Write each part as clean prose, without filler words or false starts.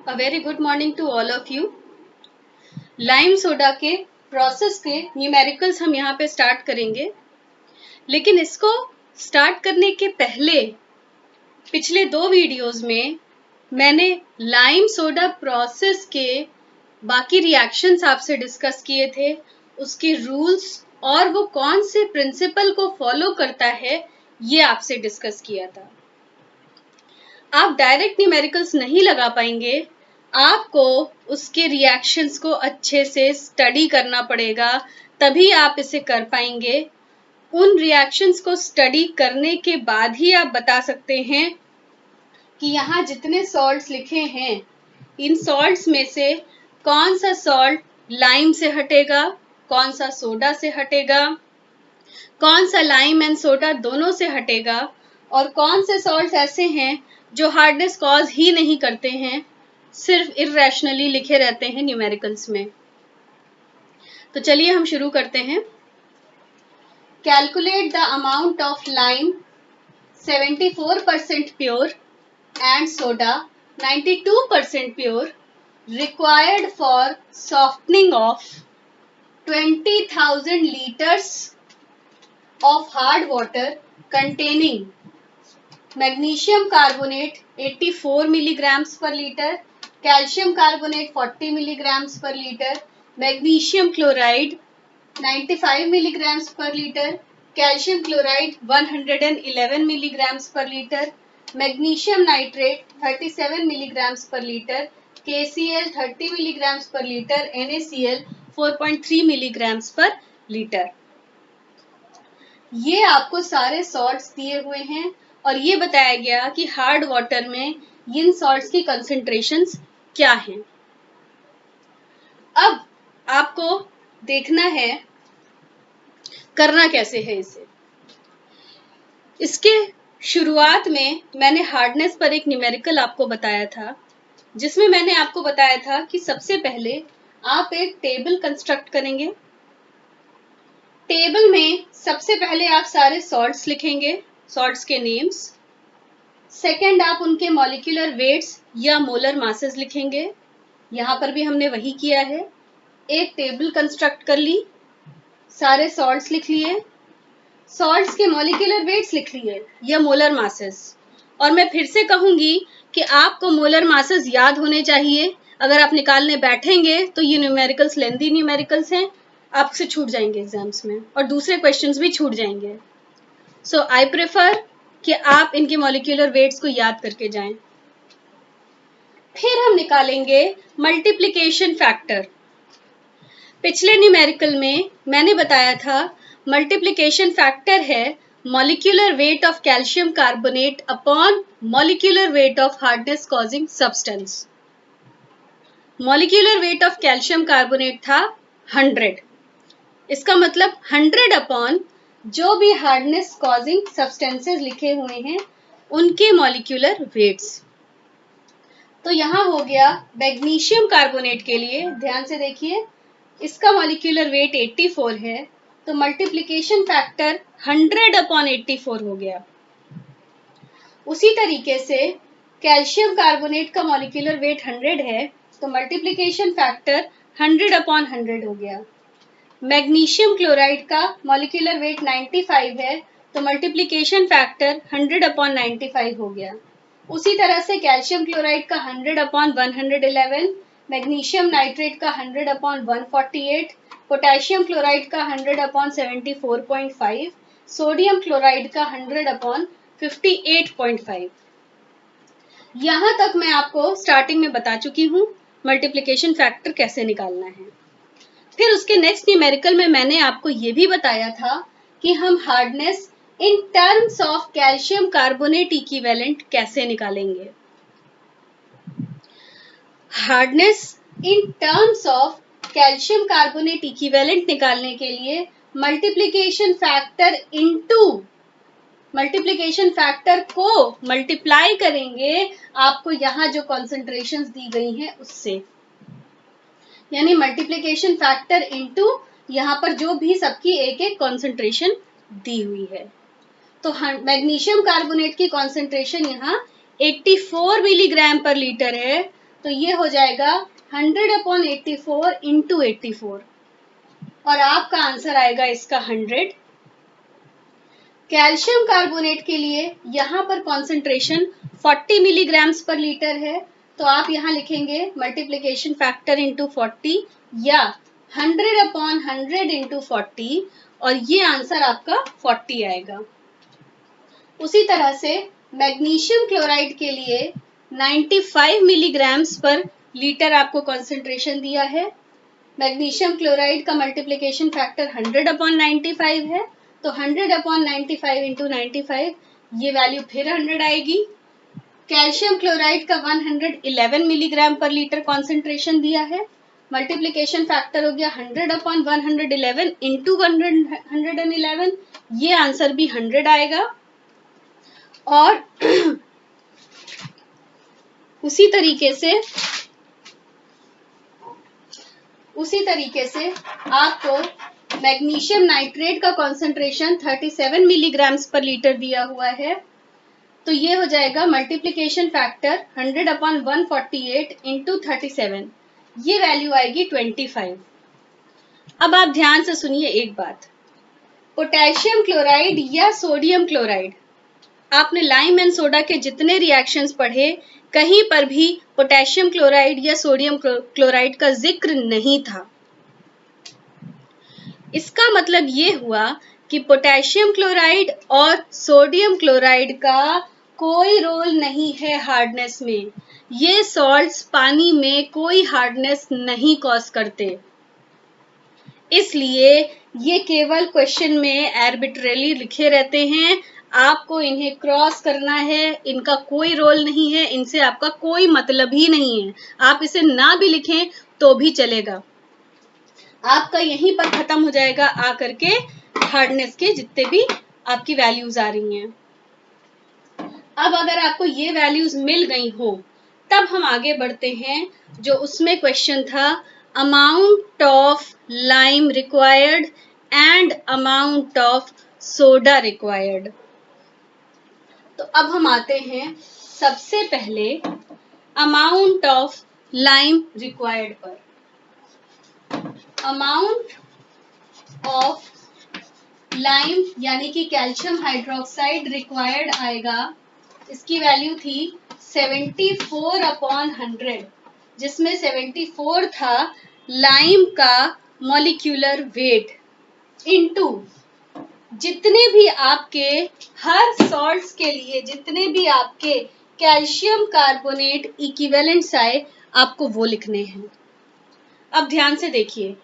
A very good morning to all of you. Lime soda के process के numericals हम यहाँ पे स्टार्ट करेंगे, लेकिन इसको स्टार्ट करने के पहले पिछले 2 वीडियोस में मैंने लाइम सोडा प्रोसेस के बाकी रिएक्शंस आपसे डिस्कस किए थे, उसके रूल्स और वो कौन से प्रिंसिपल को फॉलो करता है ये आपसे डिस्कस किया था। आप डायरेक्ट न्यूमेरिकल्स नहीं लगा पाएंगे, आपको उसके रिएक्शंस को अच्छे से स्टडी करना पड़ेगा, तभी आप इसे कर पाएंगे। उन रिएक्शंस को स्टडी करने के बाद ही आप बता सकते हैं कि यहाँ जितने सॉल्ट्स लिखे हैं, इन सॉल्ट्स में से कौन सा सॉल्ट लाइम से हटेगा, कौन सा सोडा से हटेगा, कौन सा लाइम एंड सोडा दोनों से हटेगा, और कौन से सॉल्ट्स ऐसे हैं जो हार्डनेस कॉज ही नहीं करते हैं, सिर्फ इररेशनली लिखे रहते हैं न्यूमेरिकल्स में। तो चलिए हम शुरू करते हैं। Calculate the amount of lime 74% pure and soda 92% pure required for softening of 20,000 liters of hard water containing magnesium carbonate 84 milligrams per liter, calcium carbonate 40 milligrams per liter, magnesium chloride 95 milligrams per liter, calcium chloride 111 milligrams per liter, magnesium nitrate 37 milligrams per liter, KCl 30 milligrams per liter, NaCl 4.3 milligrams per liter। ये आपको सारे salts दिए हुए हैं और ये बताया गया कि हार्ड वाटर में इन सॉल्ट्स की कंसंट्रेशंस क्या हैं। अब आपको देखना है करना कैसे है इसे। इसके शुरुआत में मैंने हार्डनेस पर एक न्यूमेरिकल आपको बताया था, जिसमें मैंने आपको बताया था कि सबसे पहले आप एक टेबल कंस्ट्रक्ट करेंगे। टेबल में सबसे पहले आप सारे सॉल्ट्स लिखेंगे, सॉल्ट्स के नेम्स। सेकंड आप उनके मॉलिक्यूलर वेट्स या मोलर मासेस लिखेंगे। यहाँ पर भी हमने वही किया है, एक टेबल कंस्ट्रक्ट कर ली, सारे सॉल्ट्स लिख लिए, सॉल्ट्स के मॉलिक्यूलर वेट्स लिख लिए या मोलर मासेस। और मैं फिर से कहूंगी कि आपको मोलर मासेस याद होने चाहिए। अगर आप निकालने बैठेंगे तो ये न्यूमेरिकल्स लेंदी न्यूमेरिकल्स हैं, आपसे छूट जाएंगे एग्जाम्स में और दूसरे क्वेश्चंस भी छूट जाएंगे। सो आई प्रेफर कि आप इनके मॉलिक्यूलर वेट्स को याद करके जाएं। फिर हम निकालेंगे मल्टीप्लिकेशन फैक्टर। पिछले न्यूमेरिकल में मैंने बताया था मल्टीप्लिकेशन फैक्टर है molecular weight of calcium carbonate upon molecular weight of hardness causing substance. Molecular weight of calcium carbonate था 100। इसका मतलब 100 अपॉन जो भी हार्डनेस कॉजिंग सब्सटेंसेस लिखे हुए हैं उनके मॉलिक्यूलर वेट्स। तो यहाँ हो गया मैग्नीशियम कार्बोनेट के लिए, ध्यान से देखिए, इसका मॉलिक्यूलर वेट 84 है, तो मल्टीप्लिकेशन फैक्टर 100 अपॉन 84 हो गया। उसी तरीके से कैल्शियम कार्बोनेट का मॉलिक्यूलर वेट 100 है, तो मल्टीप्लिकेशन फैक्टर 100 अपॉन 100 हो गया। मैग्नीशियम क्लोराइड का मॉलिक्यूलर वेट 95 है, तो मल्टीप्लिकेशन फैक्टर 100 अपॉन 95 हो गया। उसी तरह से कैल्शियम क्लोराइड का 100 अपॉन 111, मैग्नीशियम नाइट्रेट का 100 अपॉन 148, पोटेशियम क्लोराइड का 100 अपॉन 74.5, सोडियम क्लोराइड का 100 अपॉन 58.5। यहाँ तक मैं आपको स्टार्टिंग में बता चुकी हूँ मल्टीप्लिकेशन फैक्टर कैसे निकालना है। फिर उसके नेक्स्ट न्यूमेरिकल में मैंने आपको ये भी बताया था कि हम hardness in terms of calcium carbonate equivalent कैसे निकालेंगे। Hardness in terms of calcium carbonate equivalent निकालने के लिए मल्टीप्लिकेशन फैक्टर को मल्टीप्लाई करेंगे आपको यहाँ जो कॉन्सेंट्रेशंस दी गई हैं उससे, यानी मल्टीप्लिकेशन फैक्टर इनटू यहाँ पर जो भी सबकी एक एक कॉन्सेंट्रेशन दी हुई है। तो मैग्नीशियम कार्बोनेट की कॉन्सेंट्रेशन यहाँ 84 मिलीग्राम पर लीटर है, तो ये हो जाएगा 100/84 इंटू 84 और आपका आंसर आएगा इसका 100। कैल्शियम कार्बोनेट के लिए यहाँ पर कॉन्सेंट्रेशन 40 मिलीग्राम्स पर लीटर है, तो आप यहाँ लिखेंगे मल्टीप्लिकेशन फैक्टर इंटू 40 या 100/100 इंटू 40 और ये आंसर आपका 40 आएगा। उसी तरह से मैग्नीशियम क्लोराइड के लिए 95 मिलीग्राम्स पर लीटर आपको कॉन्सेंट्रेशन दिया है। मैग्नीशियम क्लोराइड का मल्टीप्लिकेशन फैक्टर 100/95 है, तो 100/95 इंटू 95 ये वैल्यू फिर 100 आएगी। कैल्शियम क्लोराइड का 111 मिलीग्राम पर लीटर कॉन्सेंट्रेशन दिया है, मल्टीप्लिकेशन फैक्टर हो गया 100/111 इंटू 111, ये आंसर भी 100 आएगा। और उसी तरीके से आपको मैग्नीशियम नाइट्रेट का कॉन्सेंट्रेशन 37 मिलीग्राम्स पर लीटर दिया हुआ है, तो ये हो जाएगा मल्टीप्लिकेशन फैक्टर 100/148 इंटू 37, ये वैल्यू आएगी 25। अब आप ध्यान से सुनिए एक बात, पोटेशियम क्लोराइड या सोडियम क्लोराइड, आपने लाइम एंड सोडा के जितने रिएक्शंस पढ़े कहीं पर भी पोटेशियम क्लोराइड या सोडियम क्लोराइड का जिक्र नहीं था। इसका मतलब ये हुआ कि पोटेशियम क्लोराइड और सोडियम क्लोराइड का कोई रोल नहीं है हार्डनेस में। ये सॉल्ट्स पानी में कोई हार्डनेस नहीं कॉज करते, इसलिए ये केवल क्वेश्चन में आर्बिट्रेरी लिखे रहते हैं। आपको इन्हें क्रॉस करना है, इनका कोई रोल नहीं है, इनसे आपका कोई मतलब ही नहीं है। आप इसे ना भी लिखें तो भी चलेगा, आपका यहीं पर खत्म हो जाएगा आकर के हार्डनेस के जितने भी आपकी वैल्यूज आ रही हैं। अब अगर आपको ये वैल्यूज मिल गई हो तब हम आगे बढ़ते हैं, जो उसमें क्वेश्चन था amount of lime required and amount of soda required. तो अब हम आते हैं सबसे पहले अमाउंट ऑफ लाइम रिक्वायर्ड पर। अमाउंट ऑफ लाइम यानी कि कैल्शियम हाइड्रोक्साइड रिक्वायर्ड आएगा, इसकी वैल्यू थी 74/100, जिसमें 74 था लाइम का मॉलिक्यूलर वेट इनटू जितने भी आपके हर सॉल्ट्स के लिए जितने भी आपके कैल्शियम कार्बोनेट इक्विवेलेंट्स आए आपको वो लिखने हैं। अब ध्यान से देखिए,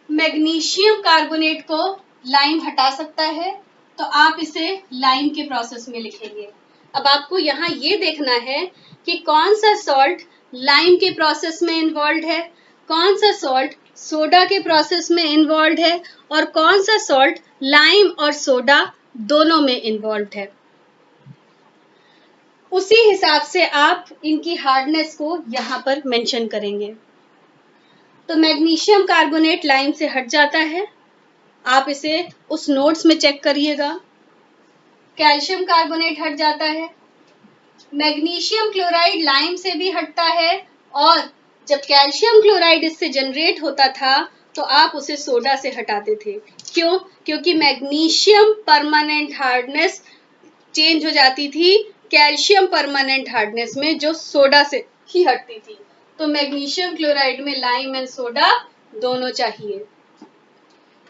मैग्नीशियम कार्बोनेट को लाइम हटा सकता है, तो आप इसे लाइम के प्रोसेस में लिखेंगे। अब आपको यहाँ ये देखना है कि कौन सा सॉल्ट लाइम के प्रोसेस में इन्वॉल्व है, कौन सा सॉल्ट सोडा के प्रोसेस में इन्वॉल्व है और कौन सा सॉल्ट लाइम और सोडा दोनों में इन्वॉल्व है। उसी हिसाब से आप इनकी हार्डनेस को यहाँ पर मेंशन करेंगे। तो मैग्नीशियम कार्बोनेट लाइम से हट जाता है, आप इसे उस नोट्स में चेक करिएगा। कैल्शियम कार्बोनेट हट जाता है, मैग्नीशियम क्लोराइड लाइम से भी हटता है, और जब कैल्शियम क्लोराइड इससे जनरेट होता था तो आप उसे सोडा से हटाते थे। क्यों? क्योंकि मैग्नीशियम परमानेंट हार्डनेस चेंज हो जाती थी कैल्शियम परमानेंट हार्डनेस में, जो सोडा से ही हटती थी। तो मैग्नीशियम क्लोराइड में लाइम एंड सोडा दोनों चाहिए।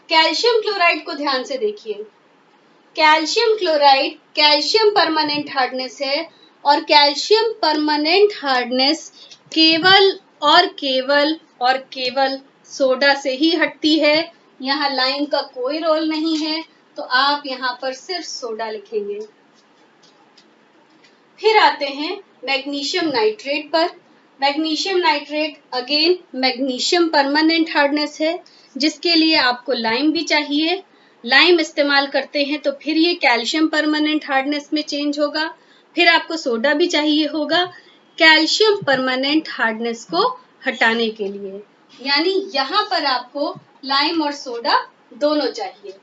कैल्शियम क्लोराइड को ध्यान से देखिए, calcium chloride calcium permanent hardness है, और कैल्शियम परमानेंट हार्डनेस केवल और केवल सोडा से ही हटती है। यहाँ लाइम का कोई रोल नहीं है, तो आप यहाँ पर सिर्फ सोडा लिखेंगे। फिर आते हैं मैग्नीशियम नाइट्रेट पर। Magnesium nitrate again magnesium permanent hardness है, जिसके लिए आपको लाइम भी चाहिए। लाइम इस्तेमाल करते हैं तो फिर ये कैल्शियम परमानेंट हार्डनेस में चेंज होगा। फिर आपको सोडा भी चाहिए होगा कैल्शियम परमानेंट हार्डनेस को हटाने के लिए, यानी यहाँ पर आपको लाइम और सोडा दोनों चाहिए।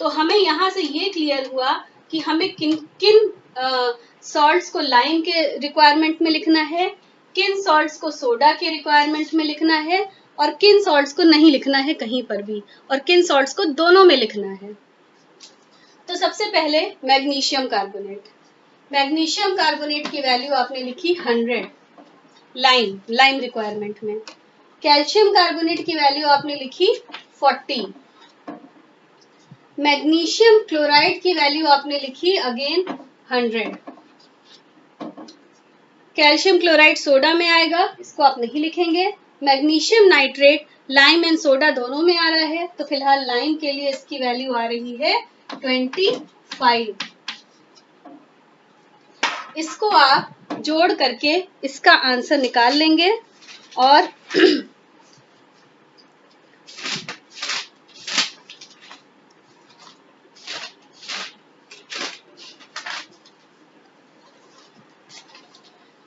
तो हमें यहाँ से ये क्लियर हुआ कि हमें किन किन सॉल्ट्स को लाइम के रिक्वायरमेंट में लिखना है, किन सॉल्ट्स को सोडा के रिक्वायरमेंट में लिखना है, और किन सॉल्ट्स को नहीं लिखना है कहीं पर भी, और किन सॉल्ट्स को दोनों में लिखना है। तो सबसे पहले मैग्नीशियम कार्बोनेट। मैग्नीशियम कार्बोनेट की वैल्यू आपने लिखी 100 लाइम रिक्वायरमेंट में। कैल्शियम कार्बोनेट की वैल्यू आपने लिखी 40। मैग्नीशियम क्लोराइड की वैल्यू आपने लिखी अगेन 100। कैल्शियम क्लोराइड सोडा में आएगा, इसको आप नहीं लिखेंगे। Magnesium nitrate lime and soda दोनों में आ रहा है, तो फिलहाल लाइम के लिए इसकी वैल्यू आ रही है 25। इसको आप जोड़ करके इसका आंसर निकाल लेंगे और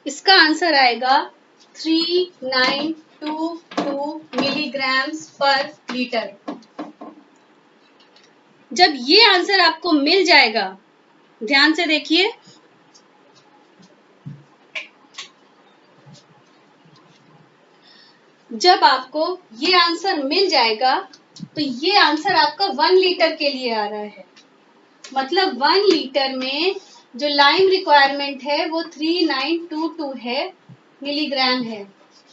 इसका आंसर आएगा 3922 मिलीग्राम्स पर लीटर। जब ये आंसर आपको मिल जाएगा, ध्यान से देखिए, जब आपको ये आंसर मिल जाएगा तो ये आंसर आपका 1 लीटर के लिए आ रहा है। मतलब 1 लीटर में जो लाइम रिक्वायरमेंट है वो 3922 है मिलीग्राम है।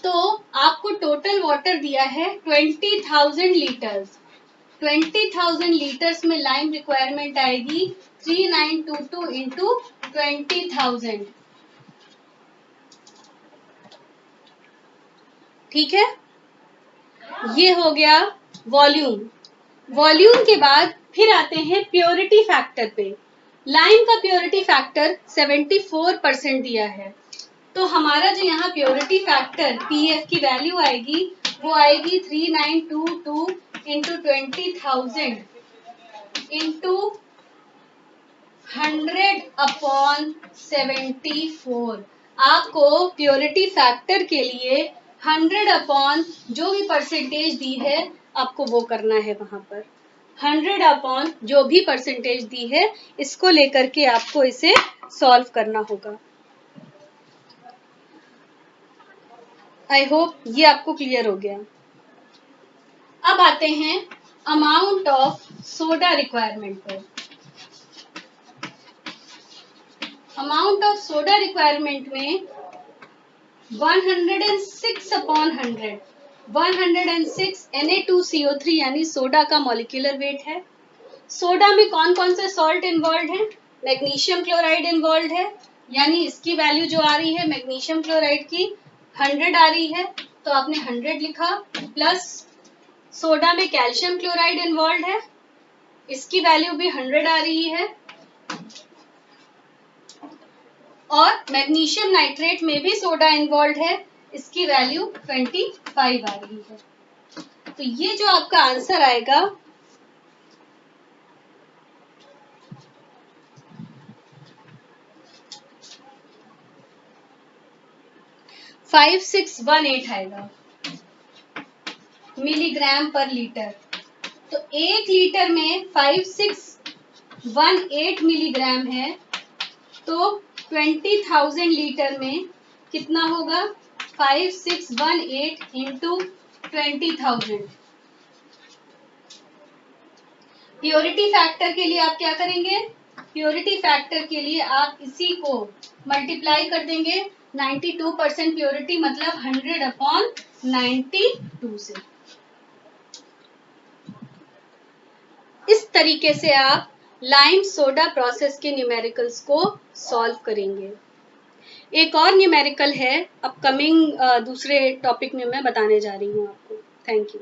तो आपको टोटल वाटर दिया है 20,000 लीटर्स। 20,000 लीटर्स में लाइम रिक्वायरमेंट आएगी 3922 इंटू 20,000। ठीक है, ये हो गया वॉल्यूम। वॉल्यूम के बाद फिर आते हैं प्योरिटी फैक्टर पे। लाइम का प्योरिटी फैक्टर 74% दिया है, तो हमारा जो यहाँ प्योरिटी फैक्टर पीएफ की वैल्यू आएगी वो आएगी 3922 इंटू 20,000 इंटू 100/74। आपको प्योरिटी फैक्टर के लिए 100/ जो भी परसेंटेज दी है आपको वो करना है। वहां पर 100/ जो भी परसेंटेज दी है इसको लेकर के आपको इसे सॉल्व करना होगा। आई होप ये आपको क्लियर हो गया। अब आते हैं अमाउंट ऑफ सोडा रिक्वायरमेंट पर। अमाउंट ऑफ सोडा रिक्वायरमेंट में 106/100 106 Na2CO3 यानी सोडा का मॉलिक्यूलर वेट है। सोडा में कौन कौन से सॉल्ट इन्वॉल्व है? मैग्नीशियम क्लोराइड इन्वॉल्व है, यानी इसकी वैल्यू जो आ रही है मैग्नीशियम क्लोराइड की 100 आ रही है, तो आपने 100 लिखा। प्लस सोडा में कैल्शियम क्लोराइड इन्वॉल्व है, इसकी वैल्यू भी 100 आ रही है। और मैग्नीशियम नाइट्रेट में भी सोडा इन्वॉल्व है, इसकी वैल्यू 25 आ रही है। तो ये जो आपका आंसर आएगा (5618) आएगा मिलीग्राम पर लीटर। तो 1 लीटर में 5618 मिलीग्राम है, तो 20,000 लीटर में कितना होगा? 5618 इंटू 20,000। प्योरिटी फैक्टर के लिए आप क्या करेंगे? प्योरिटी फैक्टर के लिए आप इसी को मल्टीप्लाई कर देंगे 92% प्योरिटी, मतलब 100/92 से। इस तरीके से आप लाइम सोडा प्रोसेस के न्यूमेरिकल्स को सॉल्व करेंगे। एक और न्यूमेरिकल है अपकमिंग दूसरे टॉपिक में मैं बताने जा रही हूँ आपको। Thank you.